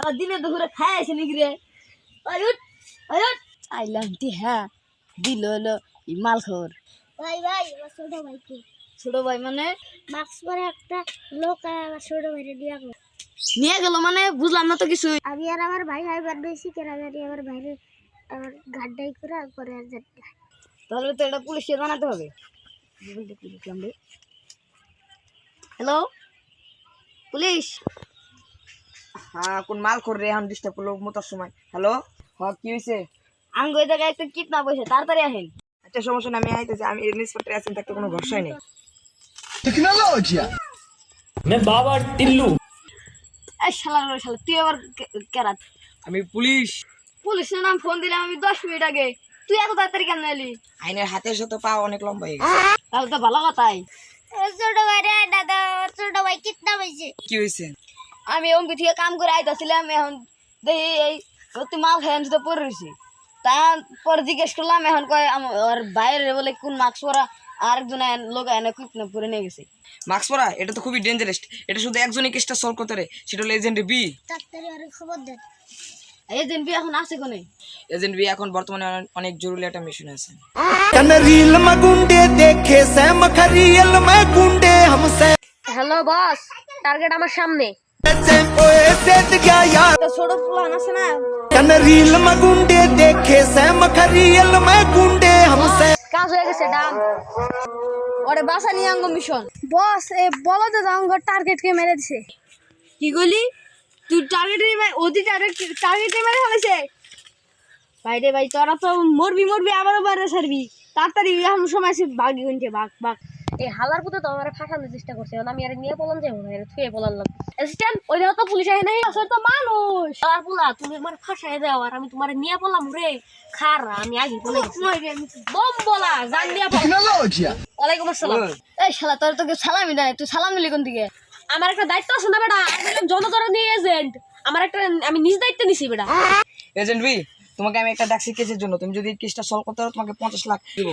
আবার দিনে দুপুরে খাই আছে নাকি রে? অয়ুট অয়ুট আইলাম তি হ্যাঁ দিল হলো মালখোর। ভাই ভাই আমার ছোট ভাইকে ছোট ভাই মানে মাস্ক পরে একটা লোক আমার ছোট ভাইরে নিয়ে গেল মানে বুঝলাম না তো কিছু। আমি আর আমার ভাই হাইবার বেশি কেরাগারি আমার ভাইরে আমার গাড্ডাই করে পরে আর যাচ্ছে। তাহলে তো এটা পুলিশকে জানাতে হবে। Hello police. হ্যাঁ কোন মাল করে রে এখন ডিস্টার্ব করলো মতার সময়। হ্যালো হ্যাঁ কি হয়েছে? আঙ্গ ওই জায়গায় একটা কিডন্যাপ হয়েছে, তাড়াতাড়ি আসেন। আচ্ছা সমস্যা না, আমি আইতেছি। আমি ইন্সপেক্টর আছেন থাকতে কোনো ভরসাই নেই। टेक्नोलॉजी मैं बाबा टिल्लू। এই শালা রে শালা, তুই আবার কেরাত আমি পুলিশ। পুলিশের নাম ফোন দিলাম আমি 10 মিনিট আগে, তুই এত তাড়াতাড়ি কেন এলি? আইনের হাতের সাথে পা অনেক লম্বা হয়ে গেছে। তাহলে তো ভালো কথাই। ছোট ভাইরে দাদা ছোট ভাই কিতনা হয়েছে? কি হয়েছে? আমি অঙ্ক থেকে কাম করে আইতাছিলাম, এখন দেখি এই তুই মাল খেয়ে আনতে পড়ে রয়েছি। তারপর জিজ্ঞেস করলাম, এখন কয় আমার বাইরে বলে কোন মাস্ক পরা আরেকজন লোক এনে কিডন্যাপ করে নিয়ে গেছে। মাস্ক পরা এটা তো খুবই ডেঞ্জারাস। এটা শুধু একজনই কেসটা সলভ করতে পারে, সেটা হলো এজেন্ট বি। তাড়াতাড়ি আর খবর দেন। এই দিন বি এখন আছে কোনে? এজেন্ট বি এখন বর্তমানে অনেক জরুরি একটা মিশন আছে। कन रील में गुंडे देखे सैम खरियल में गुंडे हमसे হ্যালো বস, টার্গেট আমার সামনে। ओए सेठ गया यार তো ছোট প্লান আছে না? कन रील में गुंडे देखे सैम खरियल में गुंडे हमसे কাজ হয়ে গেছে ডান। ওরে বাসা নিয়ে আঙ্গ মিশন। বস এ বলো তো আমার টার্গেটকে মেরে দিছে। কি কইলি? তুই টার্গেটে ওদি টার্গেটে মেরে ফেলেছে? ভাই রে ভাই, তোরা তো মরবি আবারও বাইরে ছাড়বি। তাড়াতাড়ি এখন সময় আছে, ভাগি গুনতে ভাগ ভাগ। এই হালার পুতে তো আমার ফাঁসানোর চেষ্টা করছে, আমি আর নিয়ে বললাম যে থুয়ে বললাম অ্যাসিস্ট্যান্ট ওই তো পুলিশ আয় নাই, আসলে তো মানুষ। আর পুলা তুমি আমার ফাঁসায় দাও আর আমি তোমার নিয়ে বললাম রে খার আমি আগে বলে বম বলা জান দিয়া বল। टेक्नोलॉजी ওয়ালাইকুম আসসালাম। এই শালা, তোর তোকে সালামি দেয়, তুই সালাম দিলি কোন দিকে? আমার একটা দায়িত্ব আছে না বেটা, আমি জনগণের এজেন্ট, আমার একটা আমি নিজ দায়িত্ব নিছি বেটা। এজেন্ট বি, তোমাকে আমি একটা ডাকছি কেসের জন্য। তুমি যদি কেসটা সলভ করতে পারো তোমাকে 50 লাখ দিব।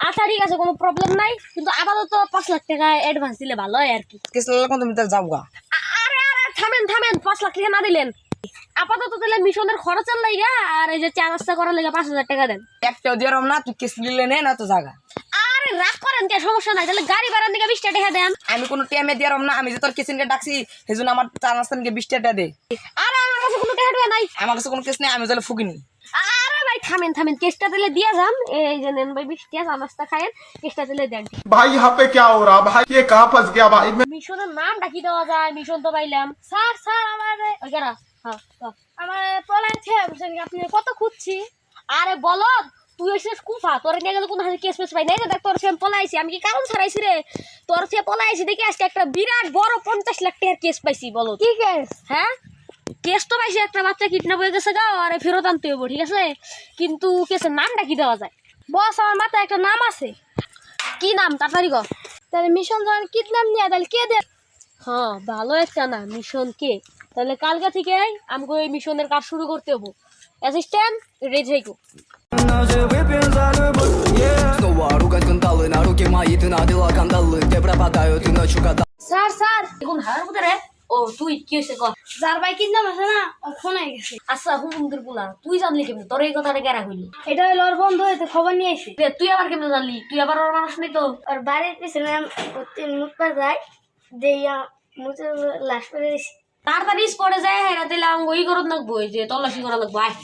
আচ্ছা ঠিক আছে, কোনো প্রবলেম নাই, কিন্তু আপাতত 5 লাখ টাকা অ্যাডভান্স দিলে ভালো হয় আর কি। কেস লাগলে তুমি তাহলে যাও গা। আরে আরে থামেন 5 লাখ টাকা না দিলেন আপাতত দিলে মিশনের খরচের লাইগা আর এই যে চা নাস্তা করার লাইগা 5000 টাকা দেন। একটাও দিয়ে না, তুই কেস নিলে নে না তো জাগা। আরে রাগ করেন কে, সমস্যা নাই, তাহলে গাড়ি ভাড়ার দিকে 20 টাকা দেন। আমি কোনো টিএমএ দিয়ে না, আমি যে তোর কেসিনকে ডাকছি সেজন্য আমার চা নাস্তা নিয়ে 20 টাকা দে। আরে আমার কাছে কোনো টাকা নাই। আমার কাছে কোনো কেস নেই, আমি তাহলে ফুকিনি। আরে ভাই থামেন কেসটা দিলে দিয়ে যান, এই যে নেন ভাই 20 টাকা চা নাস্তা খায়েন, কেসটা দিলে দেন। भाई यहाँ पे क्या हो रहा भाई, ये कहाँ फंस गया भाई मैं। মিশনের নামটা কি দেওয়া যায়? মিশন তো পাইলাম। স্যার আমার ওইখানে হ্যাঁ আমার পলাইছে, আপনি কত খুঁজছি। আরে বলো তুই এসে কুফা, তোর নিয়ে গেলে কোনো কেস পেস পাই নাই না, দেখ তোর সে পলাইছি, আমি কি কারণ ছাড়াইছি রে? তোর সে পলাইছি দেখি আজকে একটা বিরাট বড় 50 লাখ টাকার কেস পাইছি। বলো কি কেস? হ্যাঁ কেস তো পাইছি, একটা বাচ্চা কিডন্যাপ হয়ে গেছে গা, আরে ফেরত আনতে হইব, ঠিক আছে, কিন্তু কেসের নামটা কি দেওয়া যায়? বস আমার মাথায় একটা নাম আছে। কি নাম তাড়াতাড়ি কর। তাহলে মিশন যখন কিডন্যাপ নিয়ে তাহলে কে দে? হ্যাঁ ভালো একটা না, মিশন কে? তাহলে কালকে থেকে আমাকে ওই মিশনের কাজ শুরু করতে হবো। অ্যাসিস্ট্যান্ট রেডি থাকো। Снова ругать кандалы, на руки мои ты надела кандалы, где пропадают и ночью когда. স্যার এখন হারার মধ্যে রে। ও তুই কি হয়েছে কর। যার ভাই কিডন্যাপ আছে না, ওর ফোন হয়ে গেছে। আচ্ছা হুমুন্দির পোলা, তুই জানলি কেমন? তোর এই কথাটা কেরা হইলি? এটা হলো ওর বন্ধু, হইতে খবর নিয়ে এসে। তুই আবার কেমন জানলি? তুই আবার ওর মানুষ নেই তো? ওর বাড়ির পিছনে মুখ পা যায়, দেইয়া মুখে লাশ করে এসে। তাড়াতাড়ি স্পটে যায়, হেরা দিলে আমি ওই করত লাগবো, যে তল্লাশি করা লাগবো। আয়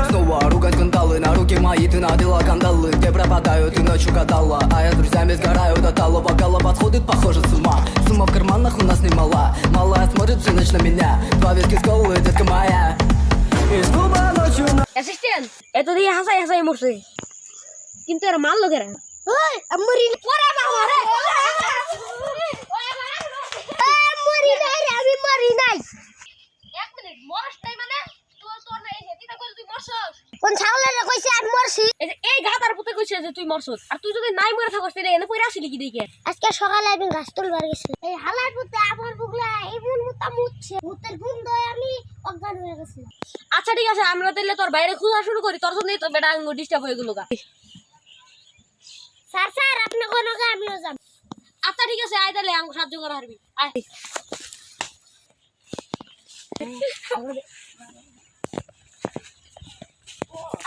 Снова ругать кандалы, на руки мои ты надела кандалы, где пропадают и ночью гадала, а я с друзьями сгораю до талого, голова подходит, похоже с ума, сумма в карманах у нас немала, малая смотрит всю ночь на меня, 2 виски с колы, детка моя, из клуба ночью на... অ্যাসিস্ট্যান্ট এত দিয়ে হাসাই মরছে, কিন্তু এর মাল লোকেরা মরি পরে বাবা রে মরি নাই রে, আমি মরি নাই। এক মিনিট, মরস নাই মানে? তোর না এই হেতিটা কইল তুই মরছস? কোন ছাগলের কইছে আমি মরছি? এই গাদার পুতে কইছে যে তুই মরছস, আর তুই যদি নাই মরে থাকস তাহলে এনে কইরা আসলি কি দেখে? আজকে সকালে আমি গাছ তুলবার গেছি, এই হালার পুতে আমার বুগলা এমন মুতা মুতছে, ভূতের গুন্ডয় আমি অজ্ঞান হয়ে গেছি। আচ্ছা ঠিক আছে, আমরা তাহলে তোর বাইরে খোঁজা শুরু করি, তোর জন্যই তো বেটা আঙ্গুল ডিস্টার্ব হয়ে গেল গা। স্যার আপনি কোন গা আমিও যাব। আচ্ছা ঠিক আছে, আয় তাহলে আঙ্গুল সাহায্য করা হারবি, আয়।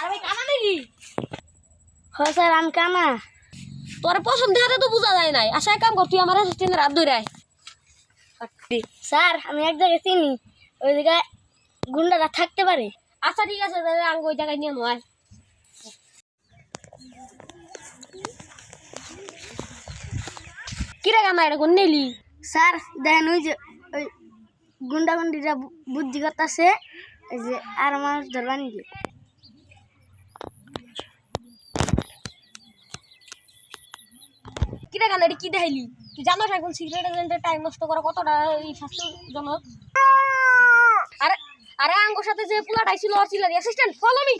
আরে কানা নাকি হ্যাঁ স্যার আমি কানা। তোর পছন্দ হাতে তো বোঝা যায় নাই। আশা এক কাম কর, তুই আমার অ্যাসিস্ট্যান্টের হাত ধরে আয়। স্যার আমি এক জায়গায় চিনি, ওই জায়গায় গুন্ডারা থাকতে পারে। আচ্ছা ঠিক আছে, তাহলে আঙ্গ ওই জায়গায় নিয়ে নয়। কিরে কানা এটা কোন নেলি? স্যার দেখেন ওই যে ওই গুন্ডাগুন্ডিরা বুদ্ধি করতেছে, এই যে আর মানুষ ধরবা নিয়ে। কিরে কানা এটা কি দেখাইলি? তুই জানোস এখন সিগারেটের টাইম নষ্ট করা কতটা এই স্বাস্থ্যজনক? আরে আরে আঙ্গর সাথে যে পোলাটাই ছিল ওর ছিল অ্যাসিস্ট্যান্ট, ফলো মি।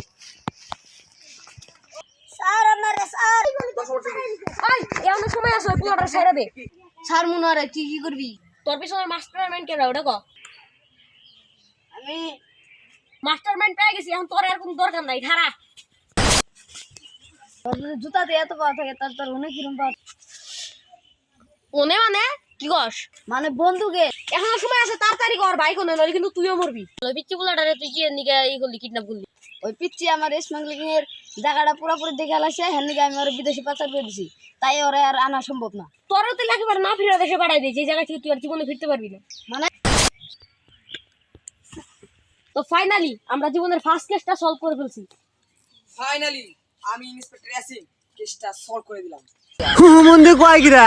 স্যার আমার স্যার ওই এমন সময় আছে, ওই পোলাটা ছেড়ে দে। স্যার মনে হয় তুই কি করবি? তোর পিছনে মাস্টারমাইন্ড কেন ওটা ক? আমি মাস্টারমাইন্ড পেয়ে গেছি, এখন তোর আর কোনো দরকার নাই। খারা তোর যদি জুতা দিয়ে এত পাওয়া থাকে তার তোর অনেক কিরম পাওয়া, ওনে মানে কি কস? মানে বন্ধুকে এখনো সময় আছে, তাড়াতাড়ি কর ভাই, কোনো নইলে কিন্তু তুইও মরবি। ওই পিচ্চি পোলাটারে তুই কি নিকে ই করলি, কিডন্যাপ করলি? ওই পিচ্ছি আমার স্মাগলিং এর জায়গাটা পুরোপুরি দেখে আলাসে, হ্যাঁ নিকে আমি ওরা বিদেশি পাচার করে দিছি, তাই ওরা আর আনা সম্ভব না। তোরও তো একেবারে না ফিরে দেশে পাঠাই দিয়েছি, এই জায়গা থেকে তুই আর জীবনে ফিরতে পারবি না। মানে তো ফাইনালি আমরা জীবনের ফার্স্ট কেসটা সলভ করে ফেলছি। ফাইনালি আমি ইন্সপেক্টর ইয়াসিন কেসটা সলভ করে দিলাম। মন্দির কয় গিরা